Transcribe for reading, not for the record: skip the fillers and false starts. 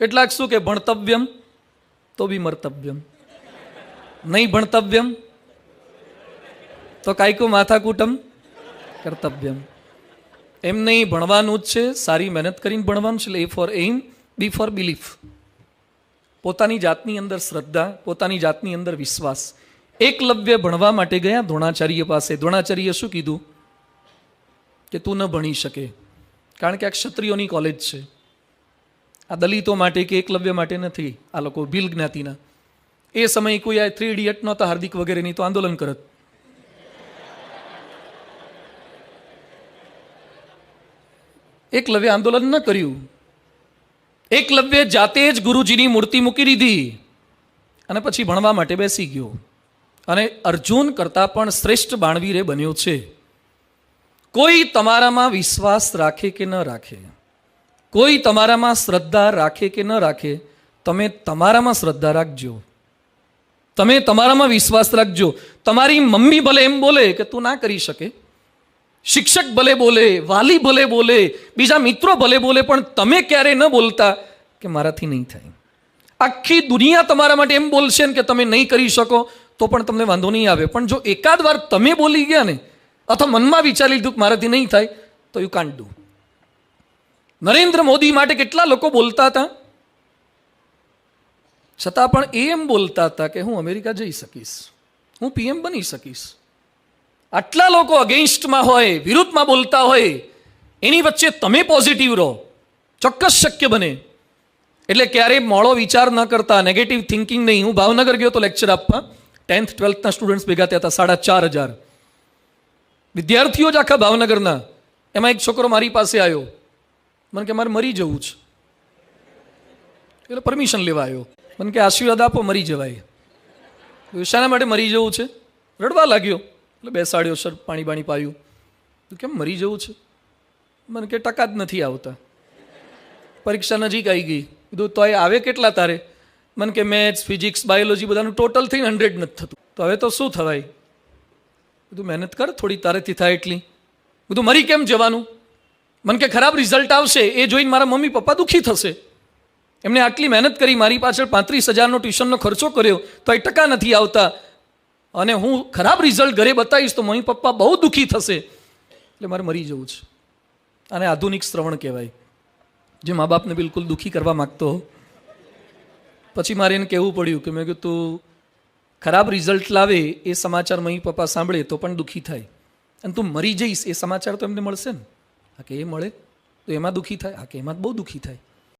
કેટલાક શું કે ભણતવ્યમ તો બી મર્તવ્યમ, નહીં ભણતવ્યમ તો કાયકું માથાકૂટમ કર્તવ્યમ. એમ નહીં, ભણવાનું જ છે, સારી મહેનત કરીને ભણવાનું છે. એટલે એ ફોર એઇમ, બી ફોર બિલીફ. પોતાની જાતની અંદર શ્રદ્ધા, પોતાની જાતની અંદર વિશ્વાસ. એકલવ્ય ભણવા માટે ગયા દ્રોણાચાર્ય પાસે. દ્રોણાચાર્ય શું કીધું કે તું ન ભણી શકે, કારણ કે આ ક્ષત્રિયોની કોલેજ છે, આ દલિતો માટે કે એકલવ્ય માટે નથી. આ લોકો ભીલ જ્ઞાતિના. એ સમયે કોઈ આ 3 ઇડિયટ નહોતા, હાર્દિક વગેરેની, તો આંદોલન કરત. એકલવ્ય આંદોલન ન કર્યું. એકલવ્ય જાતે જ ગુરુજીની મૂર્તિ મૂકી દીધી અને પછી ભણવા માટે બેસી ગયો. અને અર્જુન કરતાં પણ શ્રેષ્ઠ બાણવીર એ બન્યો છે. કોઈ તમારામાં વિશ્વાસ રાખે કે ન રાખે, કોઈ તમારામાં શ્રદ્ધા રાખે કે ન રાખે, તમે તમારામાં શ્રદ્ધા રાખજો, તમે તમારામાં વિશ્વાસ રાખજો. તમારી મમ્મી ભલે એમ બોલે કે તું ના કરી શકે, શિક્ષક ભલે બોલે, વાલી ભલે બોલે, બીજા મિત્રો ભલે બોલે, પણ તમે ક્યારેય ન બોલતા કે મારાથી નહીં થાય. આખી દુનિયા તમારા માટે એમ બોલશે ને કે તમે નહીં કરી શકો, તો પણ તમને વાંધો નહીં આવે. પણ જો એકાદ વાર તમે બોલી ગયા ને, અથવા મનમાં વિચારી લીધું કે મારાથી નહીં થાય, તો you can't do. Narendra Modi માટે કેટલા લોકો બોલતા હતા, છતાં પણ એમ બોલતા હતા કે હું અમેરિકા જઈ શકીશ, હું પીએમ બની શકીશ. આટલા લોકો અગેન્સ્ટમાં હોય, વિરુદ્ધમાં બોલતા હોય, એની વચ્ચે તમે પોઝિટિવ રહો, ચોક્કસ શક્ય બને. એટલે ક્યારેય મોડો વિચાર ન કરતા, નેગેટિવ થિંકિંગ નહીં. હું ભાવનગર ગયો તો લેક્ચર આપવા. 10th 12thના સ્ટુડન્ટ્સ ભેગા થયા હતા, 4500 વિદ્યાર્થીઓ જ આખા ભાવનગરના. એમાં એક છોકરો મારી પાસે આવ્યો, મને કે મારે મરી જવું છે. એટલે પરમિશન લેવા આવ્યો. મને કે આશીર્વાદ આપો, મરી જવાય. શાના માટે મરી જવું છે? રડવા લાગ્યો. એટલે બેસાડ્યો, સર પાણી બાણી પાયું. કેમ મરી જવું છે? મને કે ટકા જ નથી આવતા. પરીક્ષા નજીક આવી ગઈ. કીધું તો આવે કેટલા તારે? મને કે મેથ્સ, ફિઝિક્સ, બાયોલોજી બધાનું ટોટલ થઈને 100 નથી થતું. તો હવે તો શું થવાય? કીધું મહેનત કર થોડી, તારેથી થાય એટલી. કીધું મરી કેમ જવાનું? મને કે ખરાબ રિઝલ્ટ આવશે, એ જોઈને મારા મમ્મી પપ્પા દુઃખી થશે. એમને આટલી મહેનત કરી, મારી પાછળ 35,000નો ટ્યુશનનો ખર્ચો કર્યો, તો એ ટકા નથી આવતા, અને હું ખરાબ રિઝલ્ટ ઘરે બતાવીશ તો મમ્મી પપ્પા બહુ દુઃખી થશે, એટલે મારે મરી જવું છે. આને આધુનિક શ્રવણ કહેવાય, જે મા બાપને બિલકુલ દુઃખી કરવા માગતો હો. પછી મારે એને કહેવું પડ્યું કે મેં કીધું તું ખરાબ રિઝલ્ટ લાવે એ સમાચાર મમ્મી પપ્પા સાંભળે તો પણ દુઃખી થાય, અને તું મરી જઈશ એ સમાચાર તો એમને મળશે ને. હા કે એ મળે તો એમાં દુઃખી થાય, હા કે એમાં બહુ દુઃખી થાય.